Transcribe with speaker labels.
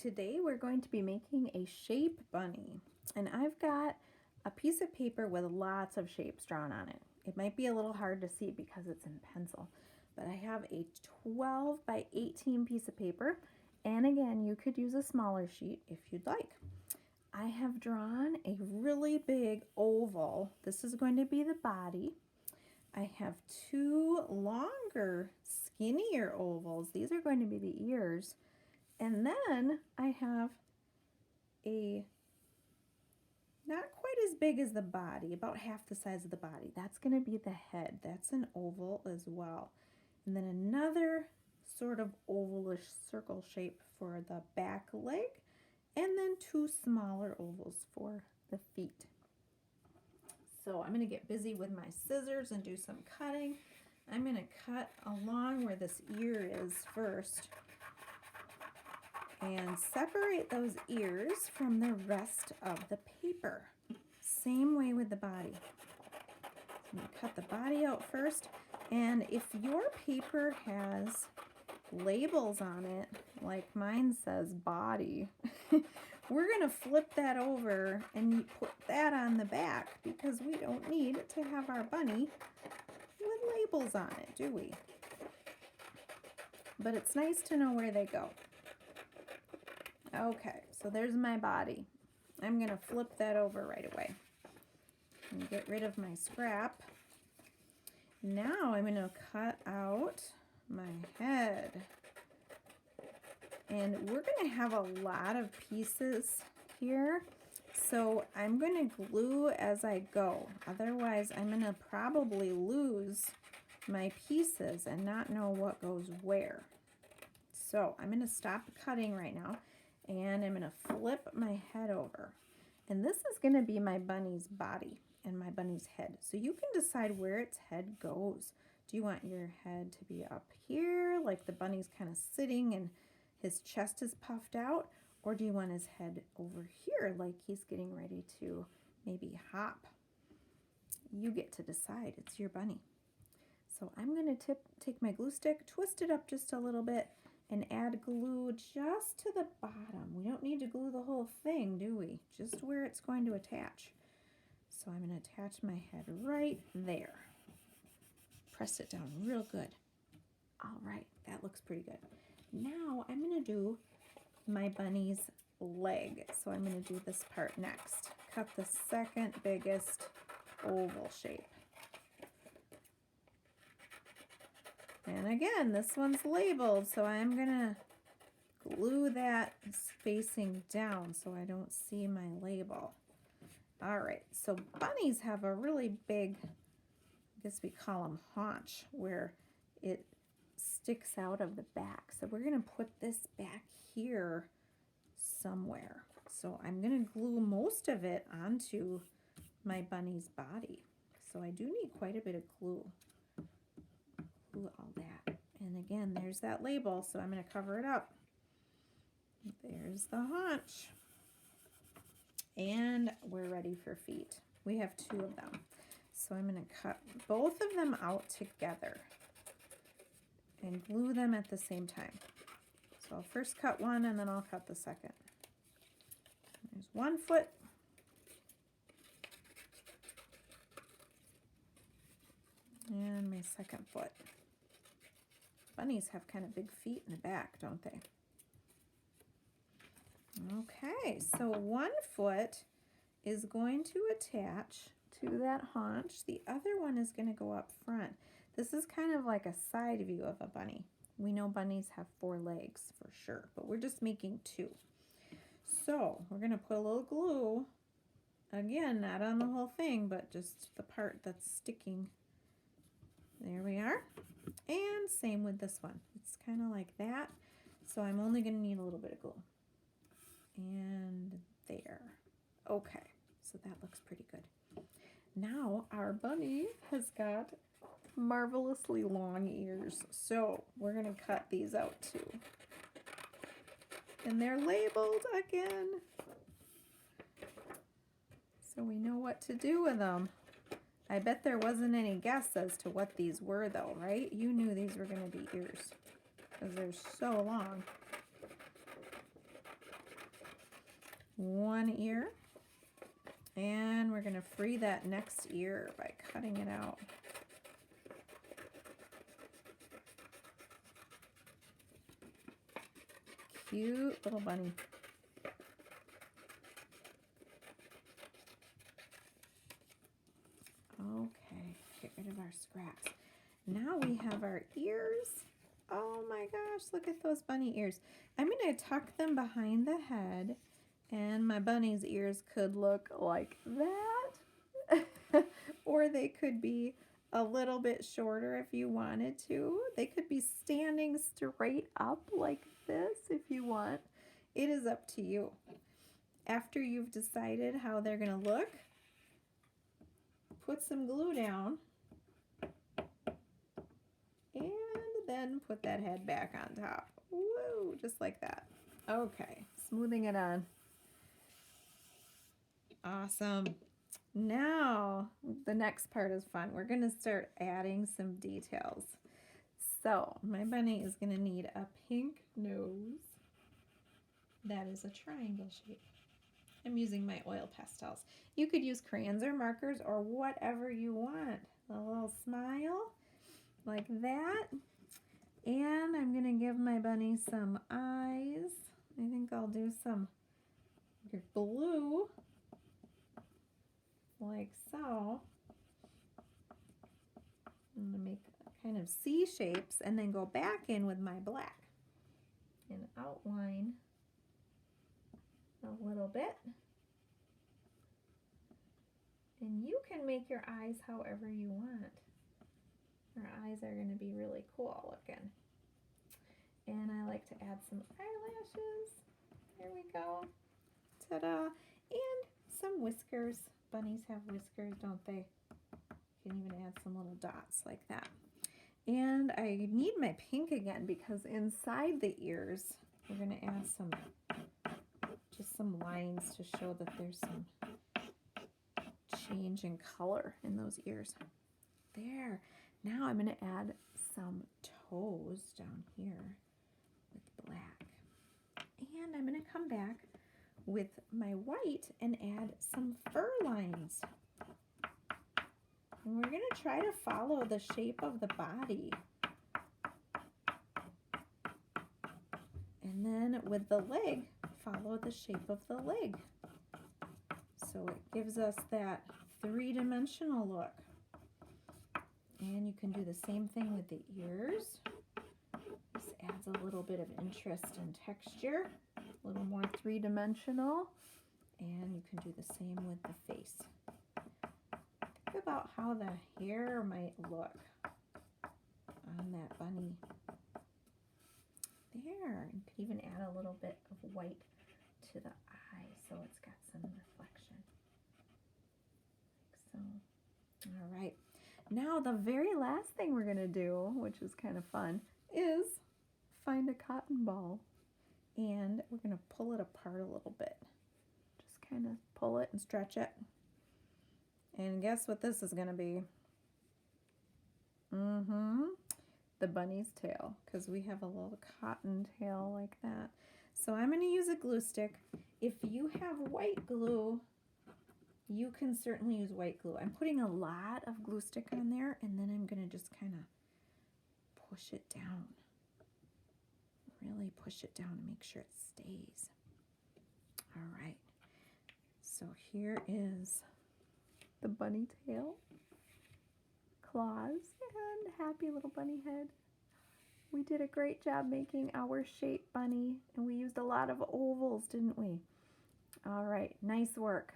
Speaker 1: today we're going to be making a shape bunny, and I've got a piece of paper with lots of shapes drawn on it. It might be a little hard to see because it's in pencil, but I have a 12 by 18 piece of paper, and again, you could use a smaller sheet if you'd like. I have drawn a really big oval. This is going to be the body. I have two longer, skinnier ovals. These are going to be the ears. And then I have a not quite as big as the body, about half the size of the body. That's going to be the head. That's an oval as well. And then another sort of ovalish circle shape for the back leg, and then two smaller ovals for the feet. So I'm going to get busy with my scissors and do some cutting. I'm going to cut along where this ear is first and separate those ears from the rest of the paper. Same way with the body. I'm going to cut the body out first, and if your paper has labels on it, like mine says body, we're going to flip that over and put that on the back because we don't need to have our bunny with labels on it, do we? But it's nice to know where they go. Okay, so there's my body. I'm going to flip that over right away and get rid of my scrap. Now I'm going to cut out my head. And we're going to have a lot of pieces here, so I'm going to glue as I go. Otherwise, I'm going to probably lose my pieces and not know what goes where. So I'm going to stop cutting right now, and I'm going to flip my head over. And this is going to be my bunny's body and my bunny's head. So you can decide where its head goes. Do you want your head to be up here, like the bunny's kind of sitting and his chest is puffed out? Or do you want his head over here, like he's getting ready to maybe hop? You get to decide. It's your bunny. So I'm going to take my glue stick, twist it up just a little bit, and add glue just to the bottom. We don't need to glue the whole thing, do we? Just where it's going to attach. So I'm going to attach my head right there. Press it down real good. All right, that looks pretty good. Now I'm going to do my bunny's leg. So I'm going to do this part next. Cut the second biggest oval shape. And again, this one's labeled, so I'm going to glue that facing down so I don't see my label. All right, so bunnies have a really big, I guess we call them haunch, where it sticks out of the back. So we're going to put this back here somewhere. So I'm going to glue most of it onto my bunny's body. So I do need quite a bit of glue. Glue all that. And again, there's that label, so I'm going to cover it up. There's the haunch. And we're ready for feet. We have two of them. So I'm going to cut both of them out together and glue them at the same time. So I'll first cut one and then I'll cut the second. There's one foot. And my second foot. Bunnies have kind of big feet in the back, don't they? Okay, so one foot is going to attach to that haunch. The other one is going to go up front. This is kind of like a side view of a bunny. We know bunnies have 4 legs for sure, but we're just making 2. So we're going to put a little glue, again, not on the whole thing, but just the part that's sticking. There we are. And same with this one. It's kind of like that. So I'm only going to need a little bit of glue. And there. Okay, so that looks pretty good. Now our bunny has got marvelously long ears. So we're going to cut these out too. And they're labeled again. So we know what to do with them. I bet there wasn't any guess as to what these were though, right? You knew these were going to be ears because they're so long. one ear. And we're going to free that next ear by cutting it out. Cute little bunny. Okay, get rid of our scraps. Now we have our ears. Oh my gosh, look at those bunny ears. I'm going to tuck them behind the head, and my bunny's ears could look like that. Or they could be a little bit shorter if you wanted to. They could be standing straight up like this if you want. It is up to you. After you've decided how they're going to look, put some glue down and then put that head back on top. Woo, just like that. Okay, smoothing it on. Awesome. Now, the next part is fun. We're going to start adding some details. So, my bunny is going to need a pink nose. That is a triangle shape. I'm using my oil pastels. You could use crayons or markers or whatever you want. A little smile like that. And I'm going to give my bunny some eyes. I think I'll do some blue like so. I'm going to make kind of C shapes and then go back in with my black and outline a little bit. And you can make your eyes however you want. Our eyes are going to be really cool looking. And I like to add some eyelashes. There we go. Ta-da! And some whiskers. Bunnies have whiskers, don't they? You can even add some little dots like that. And I need my pink again because inside the ears, we're going to add just some lines to show that there's some change in color in those ears. There. Now I'm going to add some toes down here with black. And I'm going to come back with my white and add some fur lines. And we're going to try to follow the shape of the body. And then with the leg, follow the shape of the leg. So it gives us that three-dimensional look. And you can do the same thing with the ears. This adds a little bit of interest and texture, a little more three-dimensional. And you can do the same with the face. Think about how the hair might look on that bunny. There, you could even add a little bit of white to the eye so it's got some reflection. Like so. All right. Now the very last thing we're going to do, which is kind of fun, is find a cotton ball. And we're going to pull it apart a little bit. Just kind of pull it and stretch it. And guess what this is going to be? The bunny's tail, because we have a little cotton tail like that. So I'm going to use a glue stick. If you have white glue, you can certainly use white glue. I'm putting a lot of glue stick on there, and then I'm going to just kind of push it down. Really push it down to make sure it stays. All right. So here is the bunny tail, claws, and happy little bunny head. We did a great job making our shape bunny, and we used a lot of ovals, didn't we? All right, nice work.